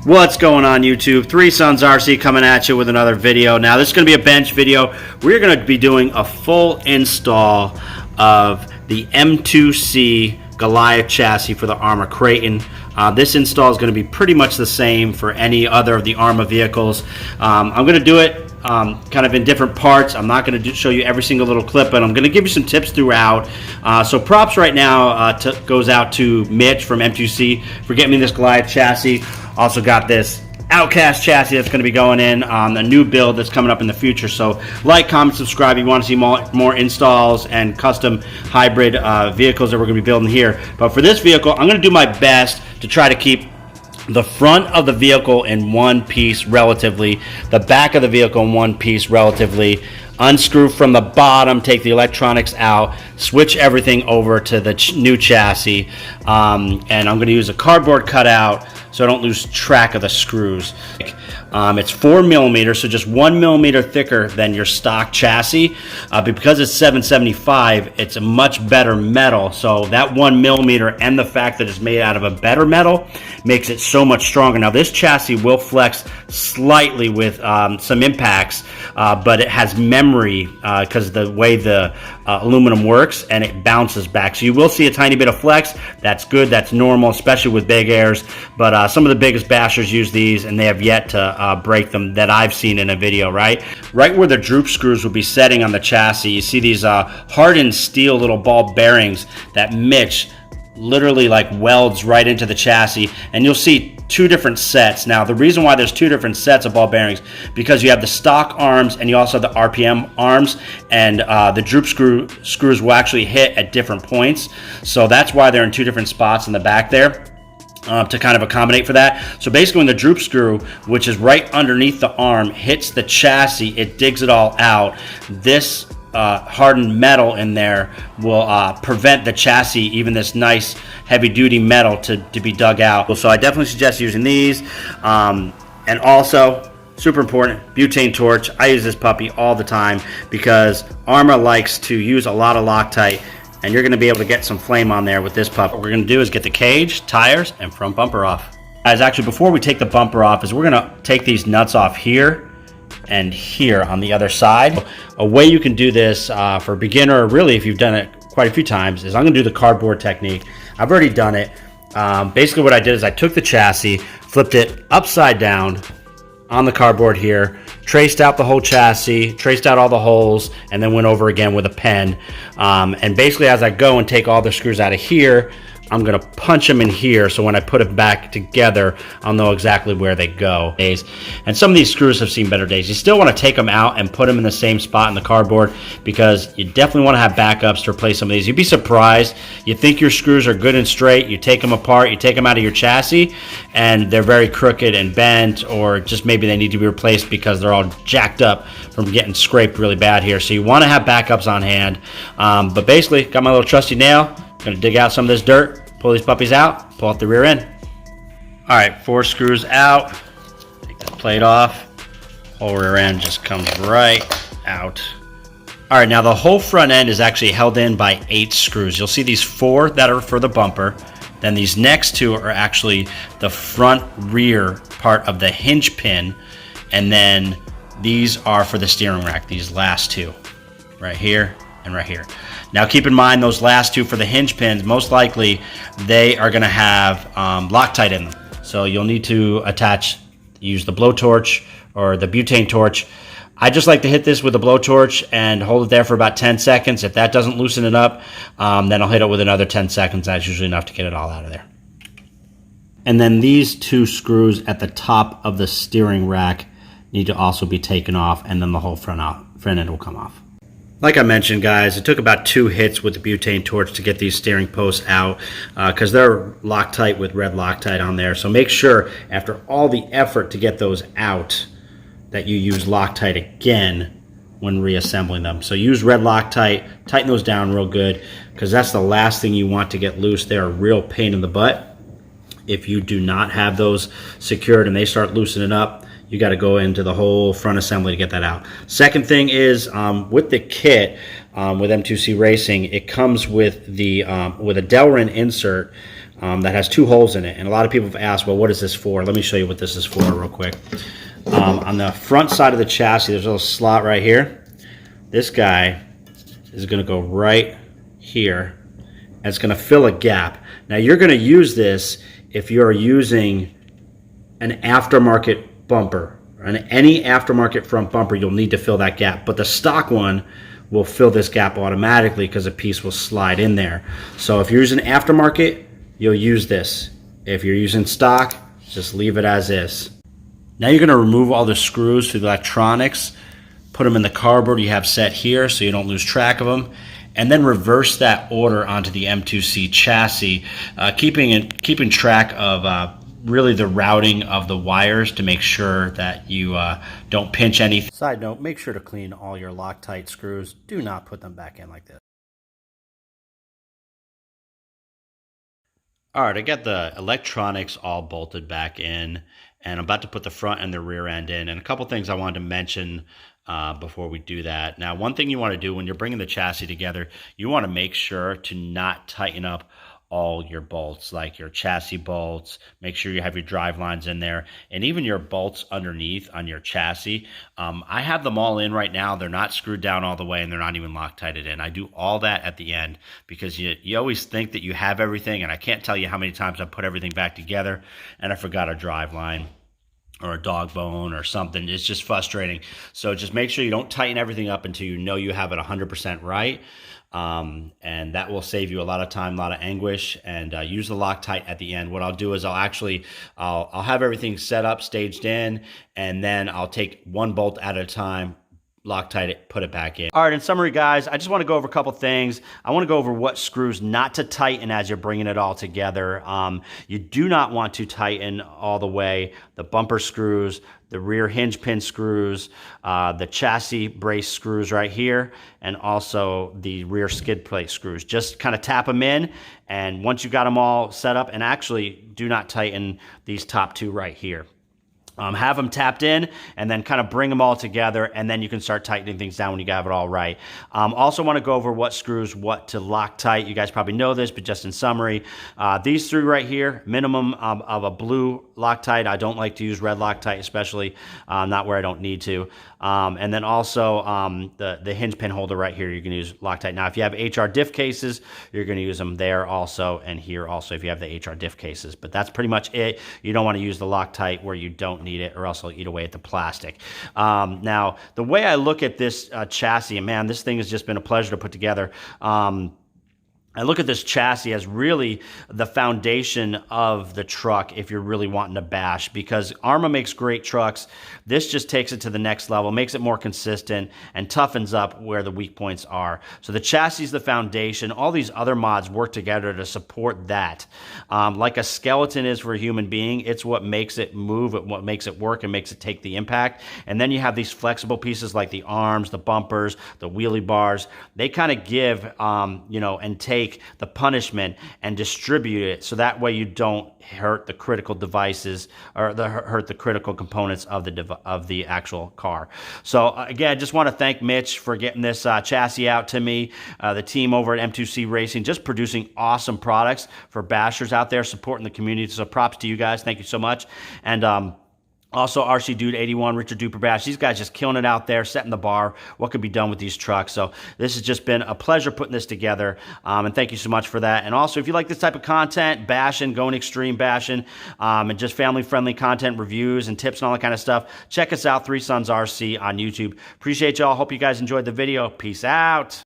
What's going on YouTube? Three Sons RC coming at you with another video. Now this is going to be a bench video. We're going to be doing a full install of the M2C Goliath Chassis for the Arrma Kraton. This install is going to be pretty much the same for any other of the Arrma vehicles. I'm going to do it kind of in different parts. I'm not going to show you every single little clip, but I'm going to give you some tips throughout. So props right now goes out to Mitch from M2C for getting me this Goliath chassis. Also got this Outcast chassis that's going to be going in on a new build that's coming up in the future. So like, comment, subscribe if you want to see more installs and custom hybrid vehicles that we're going to be building here. But for this vehicle, I'm going to do my best to try to keep the front of the vehicle in one piece relatively, the back of the vehicle in one piece relatively, unscrew from the bottom, take the electronics out, switch everything over to the new chassis, and I'm going to use a cardboard cutout so I don't lose track of the screws. It's 4 millimeters, so just 1 millimeter thicker than your stock chassis. But because it's 775, it's a much better metal. So that 1 millimeter and the fact that it's made out of a better metal makes it so much stronger. Now this chassis will flex slightly with some impacts, but it has memory because the way the aluminum works, and it bounces back. So you will see a tiny bit of flex. That's good. That's normal, especially with big airs. But some of the biggest bashers use these, and they have yet to break them that I've seen in a video, right where the droop screws will be setting on the chassis. You see these hardened steel little ball bearings that Mitch literally like welds right into the chassis, and you'll see two different sets. Now the reason why there's two different sets of ball bearings, because you have the stock arms and you also have the RPM arms, and the droop screws will actually hit at different points. So that's why they're in two different spots in the back there, to kind of accommodate for that. So basically when the droop screw, which is right underneath the arm, hits the chassis, it digs it all out. This hardened metal in there will prevent the chassis, even this nice heavy duty metal, to be dug out. So I definitely suggest using these. And also, super important, butane torch. I use this puppy all the time because Arrma likes to use a lot of Loctite, and you're going to be able to get some flame on there with this pup. What we're going to do is get the cage, tires, and front bumper off. Guys, actually before we take the bumper off, is we're going to take these nuts off here and here on the other side. A way you can do this for a beginner, or really if you've done it quite a few times, is I'm going to do the cardboard technique. I've already done it. Basically what I did is I took the chassis, flipped it upside down on the cardboard here, traced out the whole chassis, traced out all the holes, and then went over again with a pen. And basically as I go and take all the screws out of here, I'm going to punch them in here, so when I put it back together, I'll know exactly where they go. And some of these screws have seen better days. You still want to take them out and put them in the same spot in the cardboard, because you definitely want to have backups to replace some of these. You'd be surprised. You think your screws are good and straight, you take them apart, you take them out of your chassis, and they're very crooked and bent, or just maybe they need to be replaced because they're all jacked up from getting scraped really bad here. So you want to have backups on hand. But basically, got my little trusty nail. Gonna dig out some of this dirt, pull these puppies out, pull out the rear end. All right, 4 screws out. Take that plate off. Whole rear end just comes right out. All right, now the whole front end is actually held in by 8 screws. You'll see these 4 that are for the bumper. Then these next 2 are actually the front rear part of the hinge pin. And then these are for the steering rack, these last 2, right here and right here. Now keep in mind, those last 2 for the hinge pins, most likely they are going to have Loctite in them. So you'll need to use the blowtorch or the butane torch. I just like to hit this with a blowtorch and hold it there for about 10 seconds. If that doesn't loosen it up, then I'll hit it with another 10 seconds. That's usually enough to get it all out of there. And then these 2 screws at the top of the steering rack need to also be taken off, and then the whole front end will come off. Like I mentioned, guys, it took about 2 hits with the butane torch to get these steering posts out, because they're Loctite with red Loctite on there. So make sure after all the effort to get those out that you use Loctite again when reassembling them. So use red Loctite, tighten those down real good, because that's the last thing you want to get loose. They're a real pain in the butt. If you do not have those secured and they start loosening up, you got to go into the whole front assembly to get that out. Second thing is, with the kit, with M2C Racing, it comes with the with a Delrin insert that has 2 holes in it. And a lot of people have asked, well, what is this for? Let me show you what this is for real quick. On the front side of the chassis, there's a little slot right here. This guy is going to go right here, and it's going to fill a gap. Now, you're going to use this if you're using an aftermarket bumper. And any aftermarket front bumper, you'll need to fill that gap. But the stock one will fill this gap automatically because a piece will slide in there. So if you're using aftermarket, you'll use this. If you're using stock, just leave it as is. Now you're going to remove all the screws through the electronics, put them in the cardboard you have set here so you don't lose track of them, and then reverse that order onto the M2C chassis, keeping track of really the routing of the wires to make sure that you don't pinch anything. Side note, make sure to clean all your Loctite screws. Do not put them back in like this. All right, I got the electronics all bolted back in, and I'm about to put the front and the rear end in. And a couple things I wanted to mention before we do that. Now, one thing you want to do when you're bringing the chassis together, you want to make sure to not tighten up all your bolts, like your chassis bolts. Make sure you have your drive lines in there, and even your bolts underneath on your chassis. I have them all in right now. They're not screwed down all the way, and they're not even Loctited in. I do all that at the end because you always think that you have everything, and I can't tell you how many times I put everything back together and I forgot a drive line or a dog bone or something. It's just frustrating. So just make sure you don't tighten everything up until you know you have it 100% right. And that will save you a lot of time, a lot of anguish, and use the Loctite at the end. What I'll do is I'll have everything set up, staged in, and then I'll take one bolt at a time, Loctite it, put it back in. All right, in summary, guys, I just want to go over a couple things. I want to go over what screws not to tighten as you're bringing it all together. You do not want to tighten all the way the bumper screws, the rear hinge pin screws, the chassis brace screws right here, and also the rear skid plate screws. Just kind of tap them in, and once you got them all set up, and actually do not tighten these top 2 right here. Have them tapped in, and then kind of bring them all together, and then you can start tightening things down when you have it all right. Also want to go over what screws what to Loctite. You guys probably know this, but just in summary, these 3 right here, minimum of a blue Loctite. I don't like to use red Loctite, especially not where I don't need to. And then also the hinge pin holder right here, you can use Loctite. Now, if you have HR diff cases, you're going to use them there also, and here also if you have the HR diff cases. But that's pretty much it. You don't want to use the Loctite where you don't need it, or else it'll eat away at the plastic. Now, the way I look at this chassis, and man, this thing has just been a pleasure to put together. I look at this chassis as really the foundation of the truck if you're really wanting to bash, because Arrma makes great trucks. This just takes it to the next level, makes it more consistent, and toughens up where the weak points are. So the chassis is the foundation. All these other mods work together to support that. Like a skeleton is for a human being, it's what makes it move, what makes it work, and makes it take the impact. And then you have these flexible pieces like the arms, the bumpers, the wheelie bars. They kind of give, and take the punishment and distribute it, so that way you don't hurt the critical devices or hurt the critical components of the actual car. So again, I just want to thank Mitch for getting this chassis out to me. The team over at M2C Racing, just producing awesome products for bashers out there, supporting the community. So props to you guys. Thank you so much. And also, RC Dude 81, Richard Duper Bash. These guys just killing it out there, setting the bar. What could be done with these trucks? So this has just been a pleasure putting this together. And thank you so much for that. And also, if you like this type of content, bashing, going extreme bashing, and just family-friendly content, reviews and tips and all that kind of stuff, check us out, 3 Sons RC on YouTube. Appreciate y'all. Hope you guys enjoyed the video. Peace out.